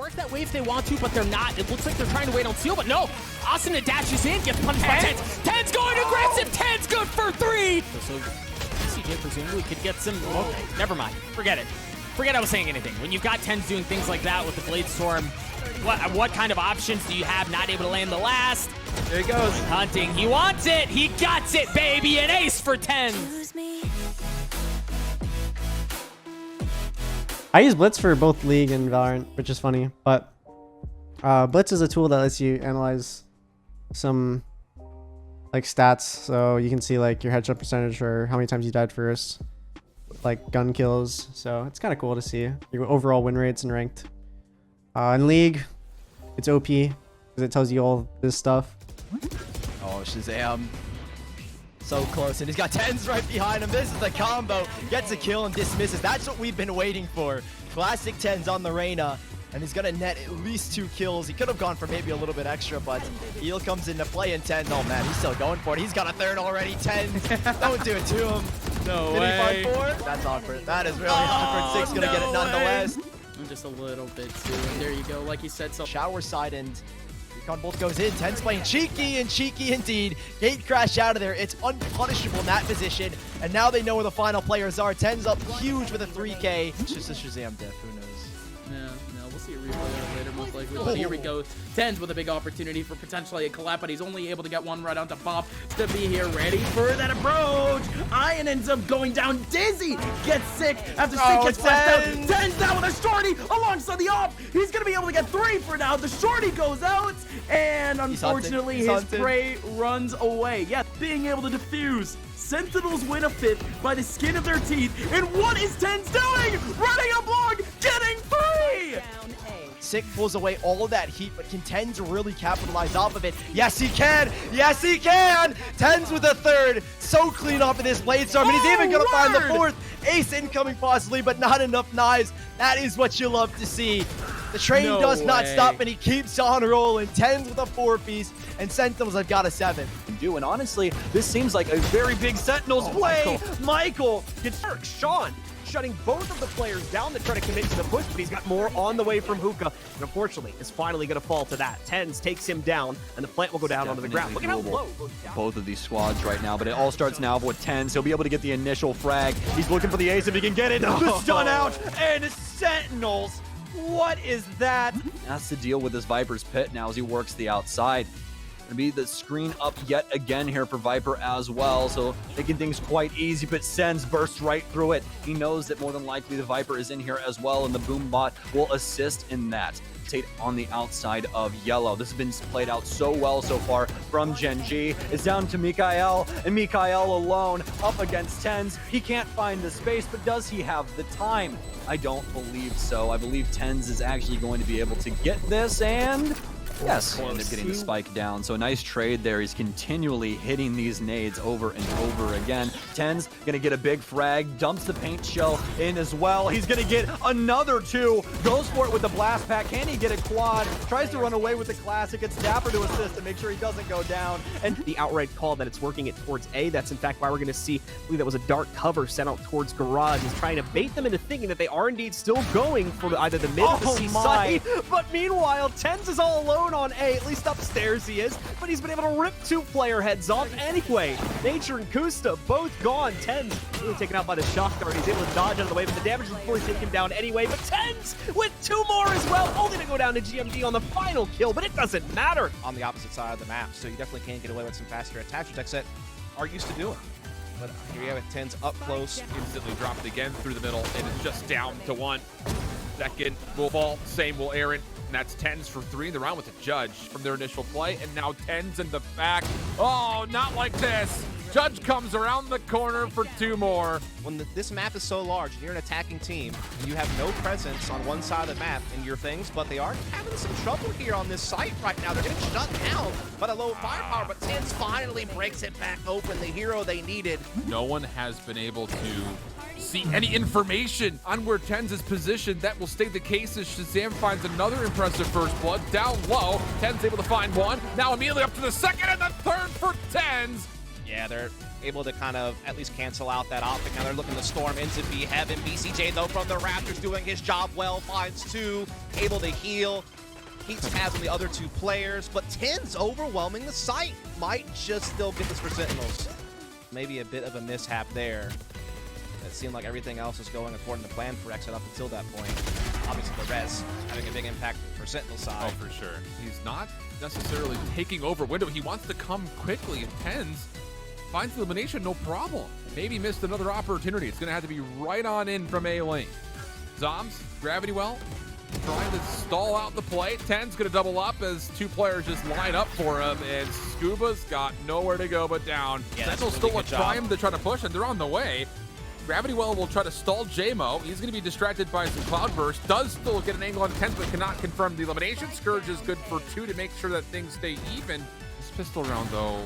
work that way if they want to, but they're not. It looks like they're trying to wait on Seal, but no. Austin dashes in, gets punished by TenZ. TenZ going aggressive. TenZ good for 3. So CJ presumably could get some. Oh, never mind. Forget it. Forget I was saying anything. When you've got TenZ doing things like that with the Blade Storm, what kind of options do you have? Not able to land the last. There he goes. Hunting. He wants it. He got it, baby. An ace for TenZ. I use Blitz for both League and Valorant, which is funny, but Blitz is a tool that lets you analyze some like stats, so you can see like your headshot percentage or how many times you died first, like gun kills. So it's kind of cool to see your overall win rates and ranked. In League, it's OP because it tells you all this stuff. Oh, Shazam. So close, and he's got TenZ right behind him. This is the combo. Gets a kill and dismisses. That's what we've been waiting for. Classic TenZ on the Reyna, and he's gonna net at least 2 kills. He could have gone for maybe a little bit extra, but heal comes into play, and TenZ, oh man, he's still going for it. He's got a 3rd already. TenZ, don't do it to him. No Did way. he find 4? That's awkward. That is really awkward. 6 gonna get it nonetheless. Just a little bit too, and there you go. Like he said, so Shower side and Recon both goes in. TenZ playing cheeky and cheeky indeed. Gate crash out of there. It's unpunishable in that position. And now they know where the final players are. TenZ up huge with a 3K. It's just a Shazam diff. Who knows? no, we'll see a replay of it later, most likely. But here we go. TenZ with a big opportunity for potentially a collab, but he's only able to get one right onto Pop to be here, ready for that approach. Ian ends up going down. Dizzy gets sick after Sick gets flashed out. TenZ down with a shorty alongside the op. He's gonna be able to get 3 for now. The shorty goes out, and unfortunately his prey runs away. Yeah, being able to defuse. Sentinels win a 5th by the skin of their teeth. And what is TenZ doing? Running a block, getting 3! Sick pulls away all of that heat, but can TenZ really capitalize off of it? Yes, he can! Yes, he can! TenZ with a 3rd. So clean off of this Blade Storm, and he's even gonna find the 4th. Ace incoming possibly, but not enough knives. That is what you love to see. The train does not stop, and he keeps on rolling. TenZ with a 4-piece, and Sentinels have got a 7. And honestly, this seems like a very big Sentinels play. Michael gets hurt. Sean shutting both of the players down to try to commit to the push, but he's got more on the way from Hookah. And unfortunately, is finally going to fall to that. TenZ takes him down, and the plant will go down onto the ground. Look at how low both of these squads right now, but it all starts now with TenZ. He'll be able to get the initial frag. He's looking for the ace if he can get it. The stun out, and Sentinels. What is that? Has to deal with this Viper's pit now as he works the outside. Gonna be the screen up yet again here for Viper as well, so making things quite easy, but TenZ bursts right through it. He knows that more than likely the Viper is in here as well, and the boom bot will assist in that. Tate on the outside of yellow. This has been played out so well so far from Gen G. It's down to Mikael, and Mikael alone up against TenZ. He can't find the space, but does he have the time? I don't believe so. I believe TenZ is actually going to be able to get this, and yes, end up getting the spike down. So a nice trade there. He's continually hitting these nades over and over again. TenZ gonna get a big frag, dumps the paint shell in as well. He's gonna get another 2, goes for it with the blast pack. Can he get a quad? Tries to run away with the classic. It's Dapper to assist to make sure he doesn't go down. And the outright call that it's working it towards A. That's in fact why we're gonna see, I believe that was a dark cover sent out towards Garage. Is trying to bait them into thinking that they are indeed still going for either the mid or the C side. But meanwhile, TenZ is all alone on A, at least upstairs he is, but he's been able to rip 2 player heads off anyway. Nature and Kusta both gone. TenZ really taken out by the shock guard. He's able to dodge out of the way, but the damage will fully take him down anyway. But TenZ with 2 more as well, only to go down to GMD on the final kill, but it doesn't matter. On the opposite side of the map, so you definitely can get away with some faster attachment decks that are used to doing. But here you have it, TenZ up close. Instantly dropped again through the middle, and it's just down to 1. Second will fall, same will Aaron. And that's TenZ for 3 in the round with the Judge from their initial play. And now TenZ in the back. Oh, not like this. Judge comes around the corner for 2 more. When this map is so large and you're an attacking team, and you have no presence on one side of the map in your things, but they are having some trouble here on this site right now. They're getting shut down by the low firepower, but TenZ finally breaks it back open, the hero they needed. No one has been able to see any information on where TenZ is positioned. That will stay the case as Shazam finds another impressive first blood down low. TenZ able to find one. Now immediately up to the second and the third for TenZ. Yeah, they're able to kind of at least cancel out that optic. Now they're looking to storm into B Heaven. BCJ, though, from the Raptors doing his job well, finds 2, able to heal. Keeps tabs on the other 2 players, but TenZ overwhelming the site. Might just still get this for Sentinels. Maybe a bit of a mishap there. It seemed like everything else was going according to plan for Exit up until that point. Obviously, the res having a big impact for Sentinel's side. Oh, for sure. He's not necessarily taking over window. He wants to come quickly, and TenZ finds the elimination, no problem. Maybe missed another opportunity. It's going to have to be right on in from A lane. Zombs, Gravity Well, trying to stall out the play. TenZ going to double up as 2 players just line up for him, and Scuba's got nowhere to go but down. Yeah, Sentinel's really still a trying to try to push, and they're on the way. Gravity Well will try to stall JMO. He's going to be distracted by some Cloud Burst. Does still get an angle on TenZ, but cannot confirm the elimination. Scourge is good for 2 to make sure that things stay even. This pistol round, though,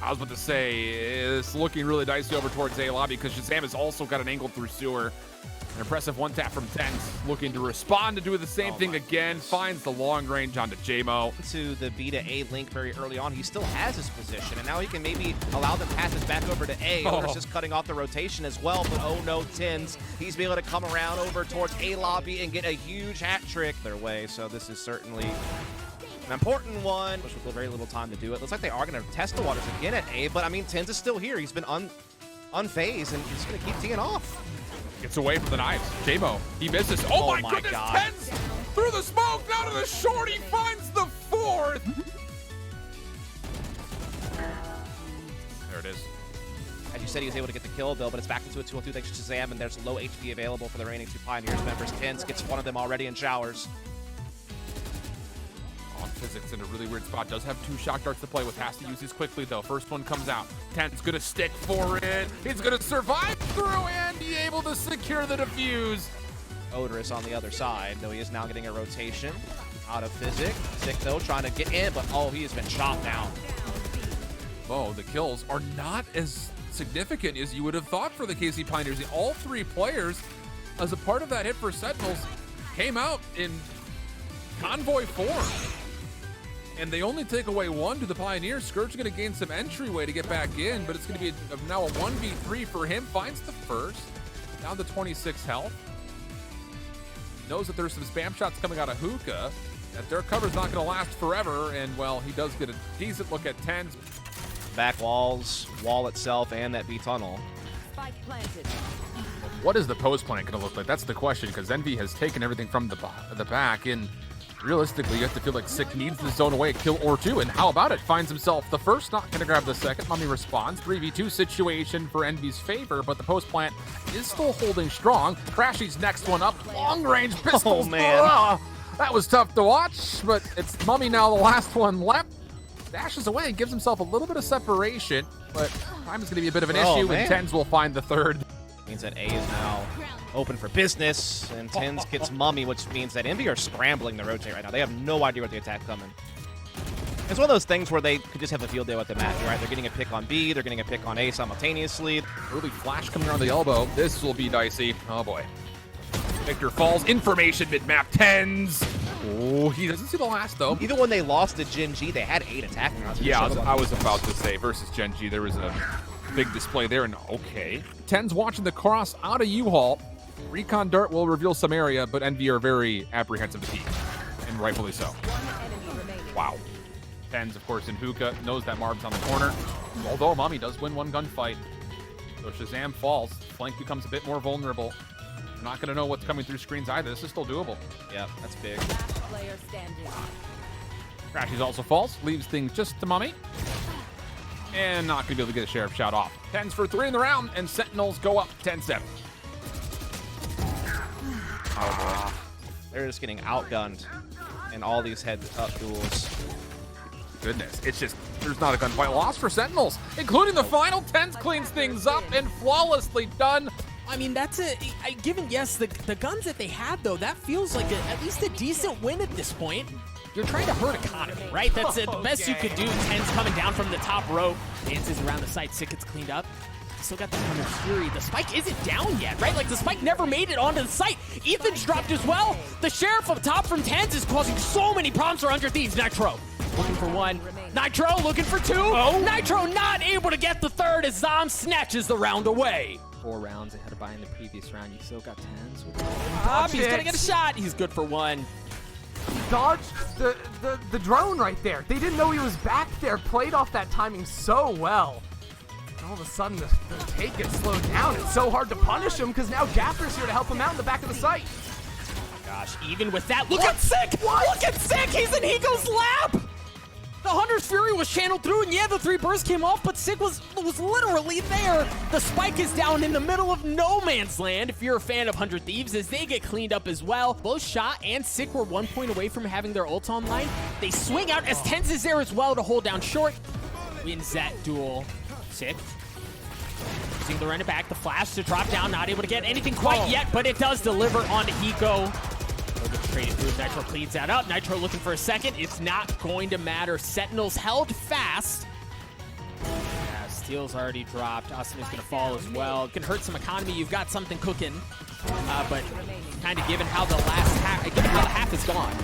I was about to say, it's looking really dicey over towards A lobby because Shazam has also got an angle through sewer. An impressive 1-tap from TenZ, looking to respond to do the same thing again. Finds the long range onto JMO. To the B to A link very early on, he still has his position, and now he can maybe allow them passes back over to A. Otis just cutting off the rotation as well, but oh no, TenZ. He's been able to come around over towards A lobby and get a huge hat trick their way, so this is certainly an important one, which with very little time to do it. Looks like they are going to test the waters again at A, but I mean, TenZ is still here. He's been unfazed, and he's going to keep teeing off. Gets away from the knives. JMO, he misses. Oh my goodness, God. TenZ through the smoke, down to the short. He finds the 4th. There it is. As you said, he was able to get the kill, Bill, but it's back into a 2-on-2 thanks to Shazam, and there's low HP available for the remaining 2 Pioneers members. TenZ gets one of them already in showers. On physics in a really weird spot. Does have 2 shock darts to play with. Has to use these quickly, though. First one comes out. TenZ gonna stick for it. He's gonna survive through and be able to secure the defuse. Odorous on the other side, though he is now getting a rotation out of physics. Sick, though, trying to get in, but oh, he has been shot down. Oh, the kills are not as significant as you would have thought for the KC Pioneers. All 3 players, as a part of that hit for Sentinels, came out in convoy form. And they only take away 1 to the Pioneers. Scourge is going to gain some entryway to get back in, but it's going to be now a 1v3 for him. Finds the first, down to 26 health. Knows that there's some spam shots coming out of Hookah, that their cover's not going to last forever, and, well, he does get a decent look at TenZ. Back walls, wall itself, and that B tunnel. Spike planted. What is the post plant going to look like? That's the question, because Envy has taken everything from the back, and realistically, you have to feel like Sick needs to zone away a kill or 2, and how about it? Finds himself the first, not going to grab the second. Mummy responds. 3v2 situation for Envy's favor, but the post plant is still holding strong. Crashy's next one up. Long range pistols. Oh, man. That was tough to watch, but it's Mummy now, the last one left. Dashes away and gives himself a little bit of separation, but time is going to be a bit of an issue, and TenZ will find the 3rd. Means that A is now open for business, and TenZ gets Mummy, which means that Envy are scrambling the rotate right now. They have no idea what the attack coming. It's one of those things where they could just have a field day with the match, right? They're getting a pick on B, they're getting a pick on A simultaneously. Early flash coming around the elbow. This will be dicey. Oh boy. Victor falls. Information mid-map. TenZ. Oh, he doesn't see the last, though. Even when they lost to Gen G, they had 8 attacking rounds. Yeah, I was about to say, versus Gen G, there was a big display there, and okay. TenZ watching the cross out of U-Haul. Recon Dart will reveal some area, but Envy are very apprehensive to peek, and rightfully so. Wow. TenZ, of course, in Hookah, knows that Marb's on the corner, although Mummy does win 1 gunfight. So Shazam falls. Flank becomes a bit more vulnerable. We're not going to know what's coming through screens either. This is still doable. Yep, that's big. Player standing. Crashy's also falls. Leaves things just to Mummy. And not going to be able to get a Sheriff shout off. TenZ for 3 in the round, and Sentinels go up 10-7. Oh, boy. They're just getting outgunned in all these heads-up duels. Goodness, it's just, there's not a gunfight loss for Sentinels, including the final. TenZ cleans things up and flawlessly done. I mean, that's given, yes, the guns that they had, though, that feels like at least a decent win at this point. You're trying to hurt economy, right? That's the best you could do. TenZ coming down from the top rope. Dances around the site. Sick gets cleaned up. Still got the Hunter Fury. The spike isn't down yet, right? Like, the spike never made it onto the site. Ethan's dropped as well. The Sheriff up top from TenZ is causing so many problems for Under Thieves. Nitro looking for one. Nitro looking for two. Oh. Nitro not able to get the third as Zom snatches the round away. 4 rounds ahead of buying the previous round. You still got TenZ with He's gonna get a shot. He's good for one. Dodged the drone right there. They didn't know he was back there. Played off that timing so well. All of a sudden, the take gets slowed down. It's so hard to punish him because now Gaffer's here to help him out in the back of the site. Gosh, even with that, look at Sick! Look at Sick! He's in Hiko's lap! The Hunter's Fury was channeled through, and yeah, the 3 bursts came off, but Sick was literally there. The spike is down in the middle of no man's land, if you're a fan of 100 Thieves, as they get cleaned up as well. Both Shot and Sick were 1 point away from having their ult online. They swing out as TenZ is there as well to hold down short. Wins that duel. Sick. Using the run it back, the flash to drop down, not able to get anything quite yet, but it does deliver onto Hiko. Traded through, Nitro cleans that up. Nitro looking for a second. It's not going to matter. Sentinels held fast. Yeah, Steel's already dropped. Austin is going to fall as well. It can hurt some economy. You've got something cooking. But kind of given how the half is gone.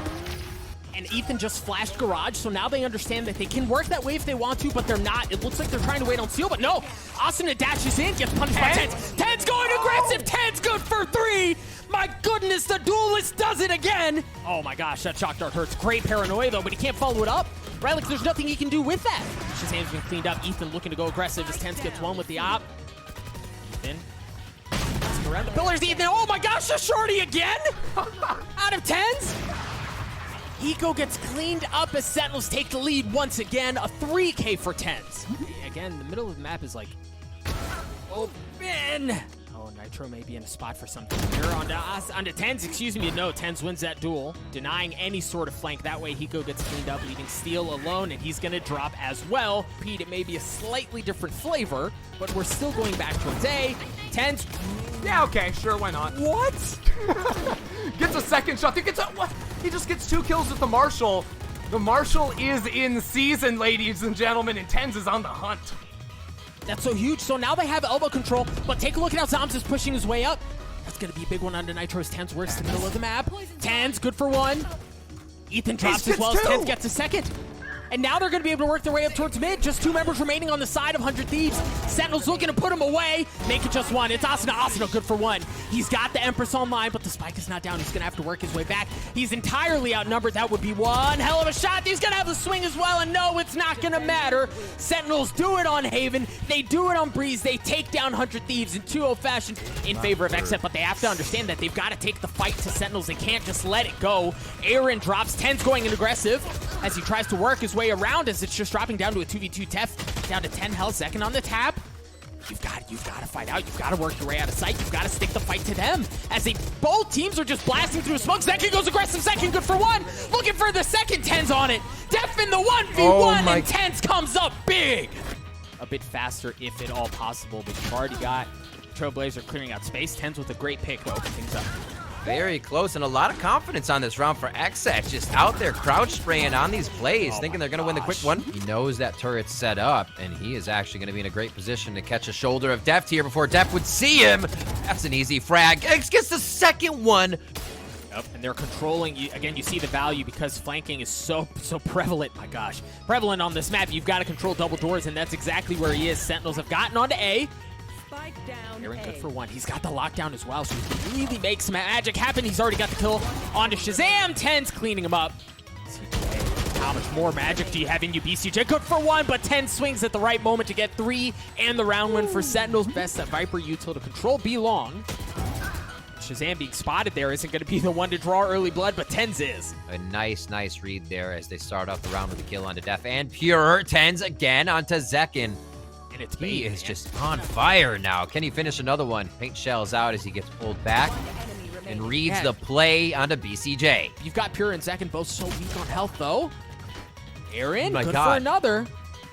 And Ethan just flashed Garage, so now they understand that they can work that way if they want to, but they're not. It looks like they're trying to wait on Steel, but no. Austin dashes in, gets punished by TenZ. TenZ going aggressive. TenZ good for 3. My goodness, the duelist does it again. Oh my gosh, that shock dart hurts. Great paranoia though, but he can't follow it up. Right, like there's nothing he can do with that. Shazam's been cleaned up. Ethan looking to go aggressive as TenZ gets one with the op. Ethan. Around the pillars, Ethan. Oh my gosh, the shorty again? Out of TenZ? Hiko gets cleaned up as Sentinels take the lead once again. A 3K for TenZ. Again, the middle of the map is like open. Oh, Nitro may be in a spot for something here. Onto TenZ, excuse me. No, TenZ wins that duel, denying any sort of flank. That way, Hiko gets cleaned up, leaving Steel alone, and he's going to drop as well. Pete, it may be a slightly different flavor, but we're still going back towards A. TenZ. Yeah, okay, sure, why not? What? Gets a second shot. He just gets 2 kills with the Marshall. The Marshall is in season, ladies and gentlemen, and TenZ is on the hunt. That's so huge. So now they have elbow control, but take a look at how Zoms is pushing his way up. That's going to be a big one under Nitro's. TenZ works the middle of the map. TenZ, good for 1. Ethan drops as well as TenZ gets a second. And now they're going to be able to work their way up towards mid. Just 2 members remaining on the side of 100 Thieves. Sentinel's looking to put him away. Make it just 1. It's Asuna. Asuna good for 1. He's got the Empress online, but the spike is not down. He's going to have to work his way back. He's entirely outnumbered. That would be one hell of a shot. He's going to have the swing as well, and no, it's not going to matter. Sentinels do it on Haven. They do it on Breeze. They take down 100 Thieves in 2-0 fashion in favor of XF, but they have to understand that they've got to take the fight to Sentinels. They can't just let it go. Aaron drops. TenZ going in aggressive as he tries to work his way around as it's just dropping down to a 2v2 Tef, down to 10 health, second on the tap. You've got to fight out. You've got to work your way out of sight. You've got to stick the fight to them as both teams are just blasting through smoke. Second goes aggressive. Second good for 1. Looking for the second. TenZ on it. Def in the 1v1 and TenZ comes up big. A bit faster if at all possible, but you've already got Trailblazer clearing out space. TenZ with a great pick to open things up. Very close, and a lot of confidence on this round for XF. Just out there crouch spraying on these plays, thinking they're going to win the quick one. He knows that turret's set up, and he is actually going to be in a great position to catch a shoulder of Deft here before Deft would see him. That's an easy frag. X gets the second one. Yep, and they're controlling. Again, you see the value because flanking is so prevalent. My gosh, prevalent on this map. You've got to control double doors, and that's exactly where he is. Sentinels have gotten onto A. Aaron good for 1. He's got the lockdown as well, so he can really make some magic happen. He's already got the kill onto Shazam. TenZ cleaning him up. BCJ, how much more magic do you have in you, BCJ? Good for 1, but TenZ swings at the right moment to get 3 and the round win for Sentinels. Best that Viper util to control B long. Shazam being spotted there isn't going to be the one to draw early blood, but TenZ is. A nice read there as they start off the round with a kill onto Def and Pure. TenZ again onto Zekin. And it's he is just on fire now. Can he finish another one? Paint shells out as he gets pulled back and reads the play onto BCJ. You've got Pure and Zekin both so weak on health, though. Aaron, good for another.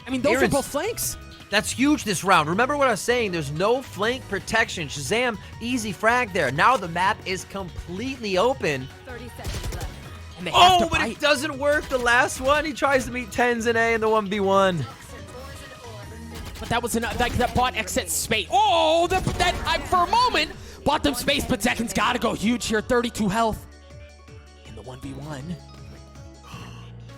I mean, those are both flanks. That's huge this round. Remember what I was saying. There's no flank protection. Shazam, easy frag there. Now the map is completely open. 30 seconds left. And they have to but fight. it doesn't work. The last one, he tries to meet TenZ in A in the 1v1. But that was enough. That bought exit space. Oh, for a moment bought them space, but Zekin's got to go huge here. 32 health in the 1v1.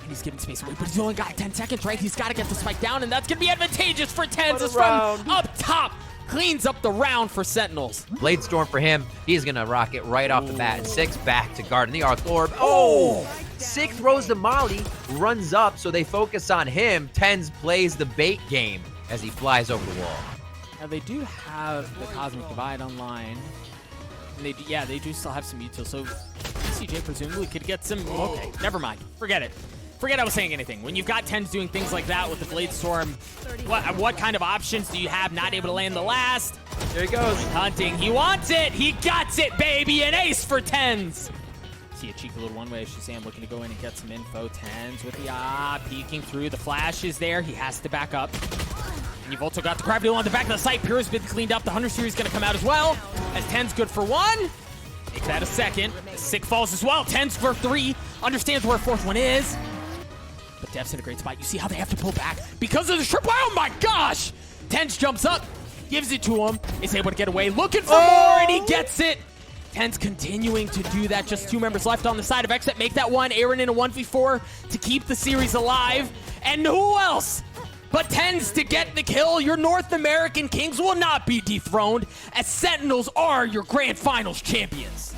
And he's giving space away, but he's only got 10 seconds, right? He's got to get the spike down, and that's going to be advantageous for TenZ as from up top. Cleans up the round for Sentinels. Blade Storm for him. He's going to rock it right off the bat. And 6 back to Garden the Arc Orb. Oh! 6 throws to Molly, runs up, so they focus on him. TenZ plays the bait game as he flies over the wall. Now, they do have the Cosmic Divide online. And they do still have some util, so CJ presumably could get some... Okay, never mind. Forget it. Forget I was saying anything. When you've got TenZ doing things like that with the Blade Storm, what kind of options do you have? Not able to land the last. There he goes. Hunting. He wants it. He got it, baby. An ace for TenZ. See a cheeky little one-way. Shazam looking to go in and get some info. TenZ with the peeking through. The flash is there. He has to back up. And you've also got the gravity on the back of the site. Pure has been cleaned up. The Hunter series going to come out as well. As TenZ good for 1. Make that a second. Sick falls as well. TenZ for 3. Understands where 4th one is. But Dev's in a great spot. You see how they have to pull back because of the trip. Oh my gosh! TenZ jumps up, gives it to him, is able to get away, looking for more, and he gets it. TenZ continuing to do that. Just 2 members left on the side of Xset. Make that one. Aaron in a 1v4 to keep the series alive. And who else but TenZ to get the kill? Your North American Kings will not be dethroned, as Sentinels are your Grand Finals champions.